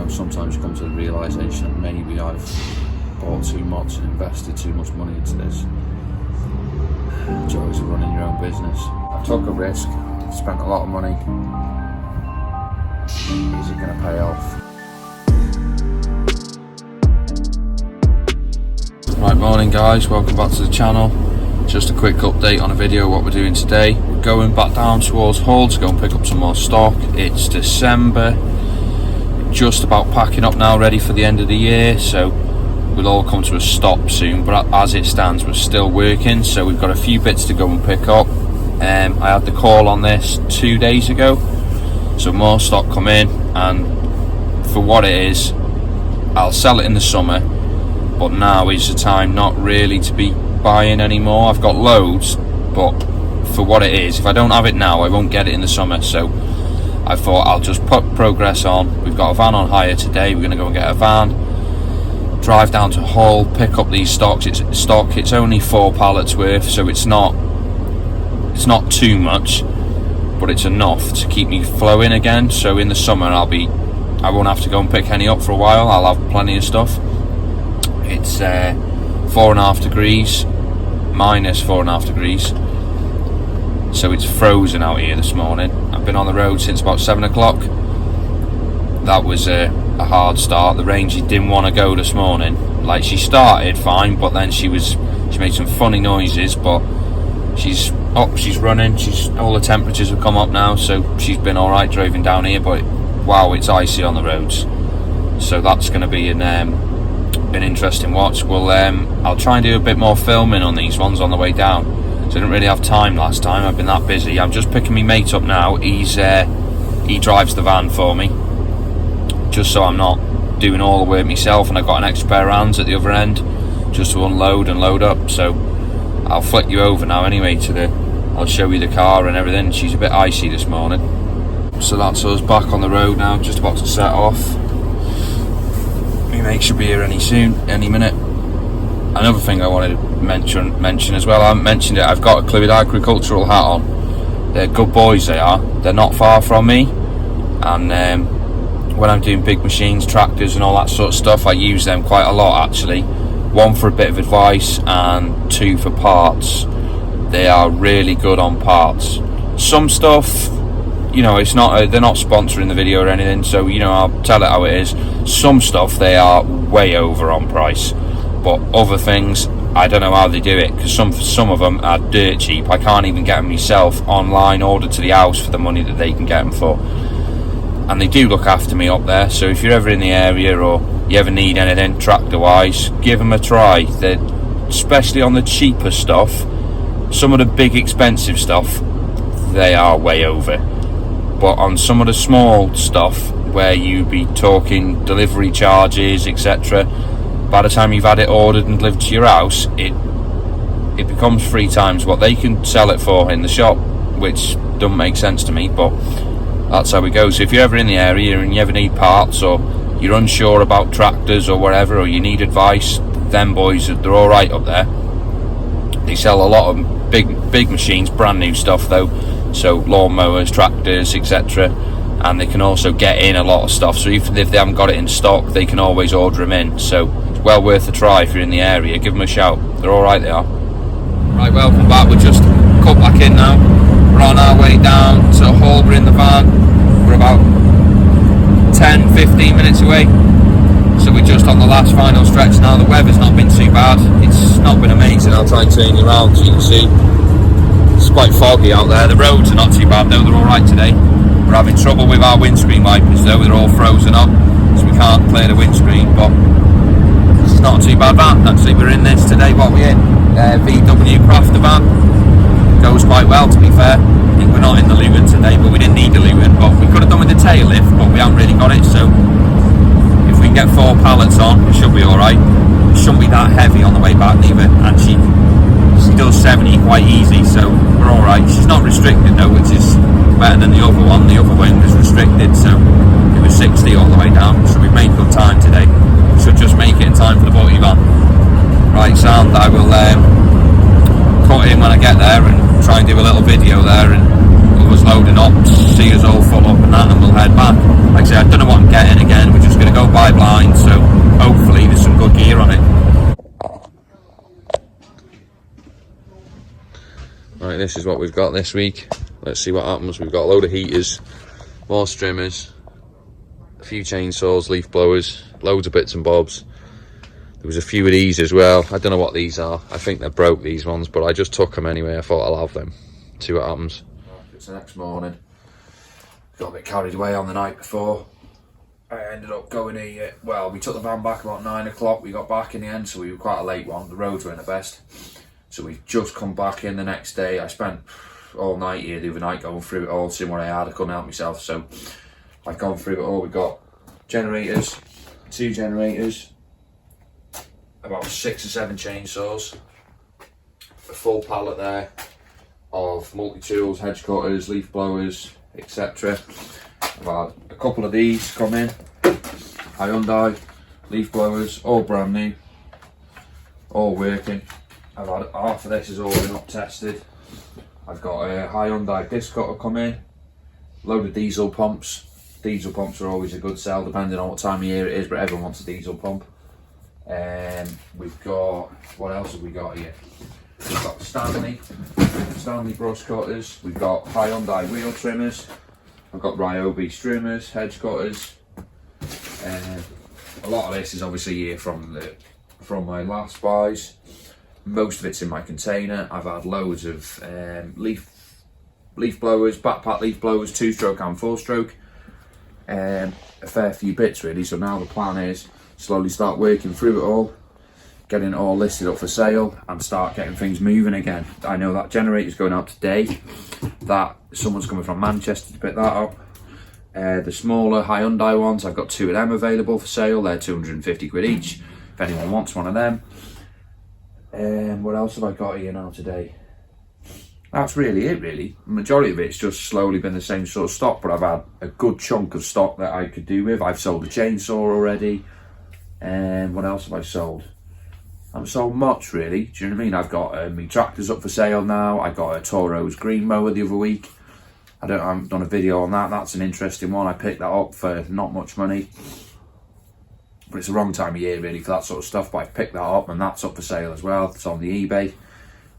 sometimes you come to the realisation that maybe I've bought too much and invested too much money into this. Joys of running your own business. I took a risk, spent a lot of money. Is it going to pay off? Right, morning guys, welcome back to the channel. Just a quick update on a video what we're doing today. We're going back down towards Hull to go and pick up some more stock. It's December, just about packing up now, ready for the end of the year, so we'll all come to a stop soon, but as it stands we're still working, so we've got a few bits to go and pick up. I had the call on this 2 days ago, so more stock come in, and for what it is, I'll sell it in the summer, but now is the time not really to be buying anymore. I've got loads, but for what it is, if I don't have it now I won't get it in the summer, so I thought I'll just put progress on. We've got a van on hire today, we're going to go and get a van, drive down to Hull, pick up these stocks. It's only 4 pallets worth, so it's not too much, but it's enough to keep me flowing again. So in the summer I won't have to go and pick any up for a while. I'll have plenty of stuff. It's 4.5 degrees, minus 4.5 degrees, so it's frozen out here this morning. I've been on the road since about 7 o'clock. That was a hard start. The Ranger didn't want to go this morning. Like, she started fine, but then she made some funny noises, but she's running. All the temperatures have come up now, so she's been alright driving down here, but wow, it's icy on the roads, so that's going to be an interesting watch. I'll try and do a bit more filming on these ones on the way down, so I didn't really have time last time. I've been that busy. I'm just picking my mate up now. He drives the van for me, just so I'm not doing all the work myself, and I've got an extra pair of hands at the other end just to unload and load up. So I'll flick you over now anyway I'll show you the car and everything. She's a bit icy this morning. So that's us back on the road now, just about to set off. My mate should be here any minute. Another thing I wanted to mention as well, I haven't mentioned it, I've got a Liquid agricultural hat on. They're good boys, they are. They're not far from me, and when I'm doing big machines, tractors and all that sort of stuff, I use them quite a lot actually. 1 for a bit of advice and 2 for parts. They are really good on parts. Some stuff, you know, they're not sponsoring the video or anything, so you know, I'll tell it how it is. Some stuff they are way over on price, but other things I don't know how they do it, because some of them are dirt cheap. I can't even get them myself online, ordered to the house for the money that they can get them for. And they do look after me up there, so if you're ever in the area or you ever need anything tractor wise, give them a try. They're, especially on the cheaper stuff, some of the big expensive stuff, they are way over. But on some of the small stuff where you be talking delivery charges, etc., by the time you've had it ordered and delivered to your house, it becomes 3 times what they can sell it for in the shop, which doesn't make sense to me, but that's how it goes. So if you're ever in the area and you ever need parts, or you're unsure about tractors or whatever, or you need advice, them boys, they're alright up there. They sell a lot of big machines, brand new stuff though, so lawn mowers, tractors, etc., and they can also get in a lot of stuff, so even if they haven't got it in stock, they can always order them in. So it's well worth a try if you're in the area. Give them a shout, they're alright, they are. Right, welcome back. We're just cut back in now. We're on our way down to Hull. We're in the van. We're about 10-15 minutes away, so we're just on the last final stretch now. The weather's not been too bad, it's not been amazing. I'll try and turn you around so you can see. It's quite foggy out there. The roads are not too bad though, they're alright today. We're having trouble with our windscreen wipers though, they're all frozen up, so we can't clear the windscreen, but it's not too bad van. Actually, we're in this today, what we're in, VW Crafter van. Goes quite well, to be fair. I think we're not in the Luton today, but we didn't need the Luton, but we could have done with the tail lift, but we haven't really got it, so if we can get 4 pallets on, it should be alright. It shouldn't be that heavy on the way back neither, and she does 70 quite easy, so we're alright. She's not restricted though, which is better than the other one. The other wing was restricted, so it was 60 all the way down, so we've made good time today. Should just make it in time for the body van. Right, sound, I will cut in when I get there and try and do a little video there, and us loading up, see us all full up and that, and we'll head back. Like I say, I don't know what I'm getting again, we're just going to go this is what we've got this week. Let's see what happens. We've got a load of heaters, more strimmers, a few chainsaws, leaf blowers, loads of bits and bobs. There was a few of these as well. I don't know what these are. I think they're broke, these ones, but I just took them anyway. I thought I'll have them. See what happens. It's the next morning. Got a bit carried away on the night before. I ended up going here. Well, we took the van back about 9 o'clock. We got back in the end, so we were quite a late one. The roads weren't the best. So we've just come back in the next day. I spent all night here the other night going through it all, seeing what I had. I couldn't help myself, so I've gone through it all. We've got generators, 2 generators, about 6 or 7 chainsaws, a full pallet there of multi-tools, hedge cutters, leaf blowers, etc. I've had a couple of these come in, Hyundai leaf blowers, all brand new, all working. I've had half of this has all been up tested. I've got a Hyundai disc cutter come in, load of diesel pumps. Diesel pumps are always a good sell depending on what time of year it is, but everyone wants a diesel pump. We've got, what else have we got here? We've got Stanley brush cutters. We've got Hyundai wheel trimmers. I've got Ryobi streamers, hedge cutters. A lot of this is obviously here from my last buys. Most of it's in my container. I've had loads of leaf blowers, backpack leaf blowers, 2-stroke and 4-stroke. A fair few bits really. So now the plan is slowly start working through it all, getting it all listed up for sale and start getting things moving again. I know that generator's going out today. That someone's coming from Manchester to pick that up. The smaller Hyundai ones, I've got 2 of them available for sale. They're 250 quid each if anyone wants one of them. What else have I got here now today? That's really it really. The majority of it's just slowly been the same sort of stock, but I've had a good chunk of stock that I could do with. I've sold a chainsaw already. And what else have I sold? I haven't sold much really, do you know what I mean? I've got my tractors up for sale now. I got a Toro's green mower the other week. I haven't done a video on that. That's an interesting one. I picked that up for not much money. But it's the wrong time of year really for that sort of stuff. But I picked that up and that's up for sale as well. It's on the eBay.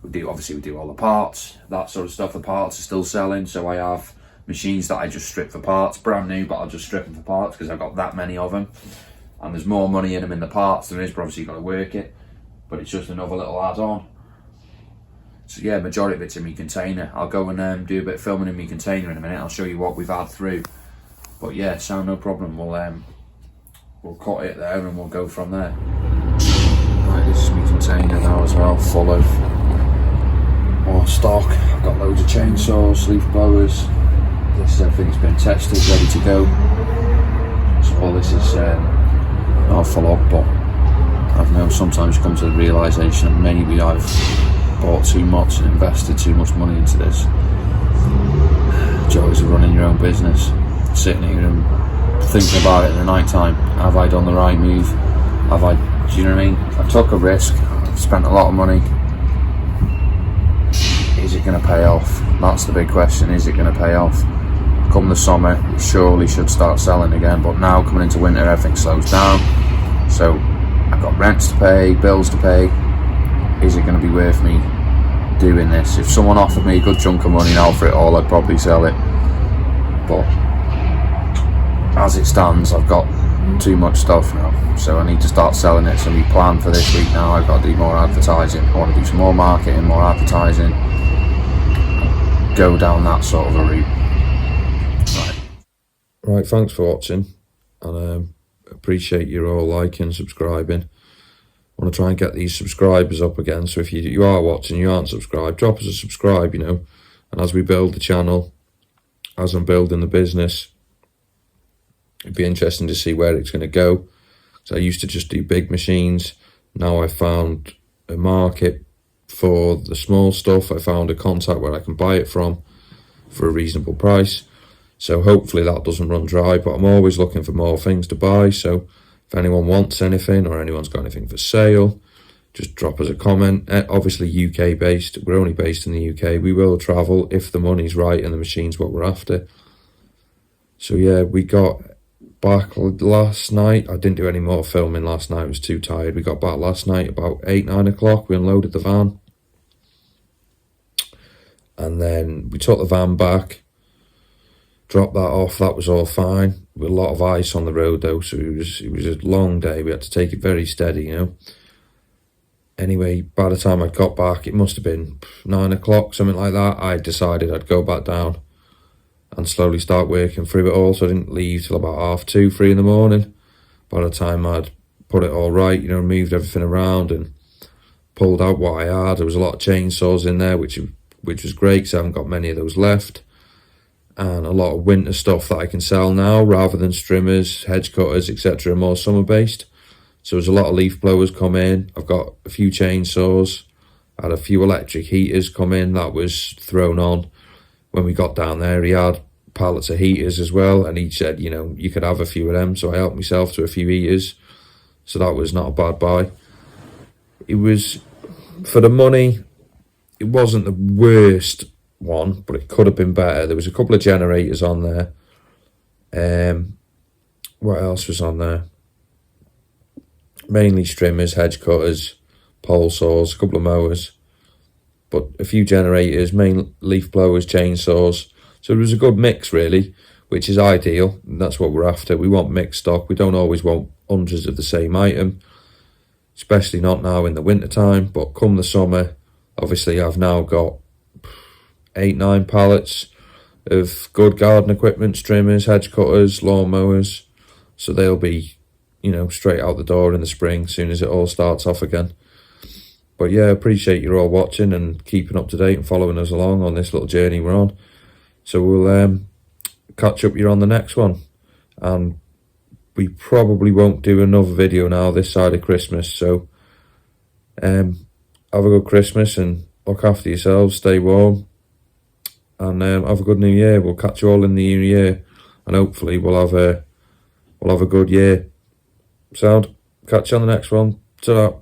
We do all the parts, that sort of stuff. The parts are still selling. So I have machines that I just strip for parts, brand new, but I'll just strip them for parts because I've got that many of them. And there's more money in them in the parts than there is, but obviously you've got to work it. But it's just another little add-on. So yeah, majority of it's in my container. I'll go and do a bit of filming in my container in a minute. I'll show you what we've had through. But yeah, so no problem. We'll cut it there and we'll go from there. Right, this is my container now as well, full of more stock. I've got loads of chainsaws, leaf blowers. This is everything that's been tested, ready to go. So all this is not full up, but I've known sometimes you come to the realisation that maybe I've bought too much and invested too much money into this. Joys of running your own business, sitting here and thinking about it in the night time. Have I done the right move? Do you know what I mean? I took a risk, I've spent a lot of money. Is it going to pay off? That's the big question, is it going to pay off? Come the summer, it surely should start selling again, but now coming into winter everything slows down. So I've got rents to pay, bills to pay. Is it going to be worth me doing this? If someone offered me a good chunk of money now for it all, I'd probably sell it. But as it stands, I've got too much stuff now, so I need to start selling it. So my plan for this week now, I've got to do more advertising. I want to do some more marketing, more advertising, go down that sort of a route. Right, thanks for watching, and appreciate you all liking, subscribing. I want to try and get these subscribers up again, so if you are watching, you aren't subscribed, drop us a subscribe, you know. And as we build the channel, as I'm building the business, it'd be interesting to see where it's going to go. So I used to just do big machines. Now I found a market for the small stuff. I found a contact where I can buy it from for a reasonable price. So hopefully that doesn't run dry, but I'm always looking for more things to buy. So if anyone wants anything or anyone's got anything for sale, just drop us a comment. Obviously UK based, we're only based in the UK. We will travel if the money's right and the machine's what we're after. So yeah, we got back last night. I didn't do any more filming last night, I was too tired. We got back last night about 8-9 o'clock. We unloaded the van and then we took the van back, dropped that off. That was all fine. With a lot of ice on the road though, so it was a long day. We had to take it very steady, you know. Anyway, by the time I got back, it must have been 9 o'clock, something like that. I decided I'd go back down and slowly start working through it all. So I didn't leave till about 2:30, 3 in the morning. By the time I'd put it all right, you know, moved everything around and pulled out what I had. There was a lot of chainsaws in there, which was great because I haven't got many of those left. And a lot of winter stuff that I can sell now rather than strimmers, hedge cutters, etc., more summer based. So there's a lot of leaf blowers come in. I've got a few chainsaws. I had a few electric heaters come in. That was thrown on when we got down there. He had pallets of heaters as well, and he said, you know, you could have a few of them. So I helped myself to a few heaters. So that was not a bad buy. It was, for the money, it wasn't the worst one, but it could have been better. There was a couple of generators on there. What else was on there? Mainly strimmers, hedge cutters, pole saws, a couple of mowers, but a few generators, main leaf blowers, chainsaws. So it was a good mix really, which is ideal, and that's what we're after. We want mixed stock. We don't always want hundreds of the same item, especially not now in the winter time. But come the summer, obviously I've now got 8-9 pallets of good garden equipment, strimmers, hedge cutters, lawn mowers. So they'll be, you know, straight out the door in the spring as soon as it all starts off again. But yeah, appreciate you all watching and keeping up to date and following us along on this little journey we're on. So we'll catch up here on the next one, and we probably won't do another video now this side of Christmas. So have a good Christmas and look after yourselves, stay warm, and have a good new year. We'll catch you all in the new year, and hopefully we'll have a good year. Sound, catch you on the next one. Ta-ra.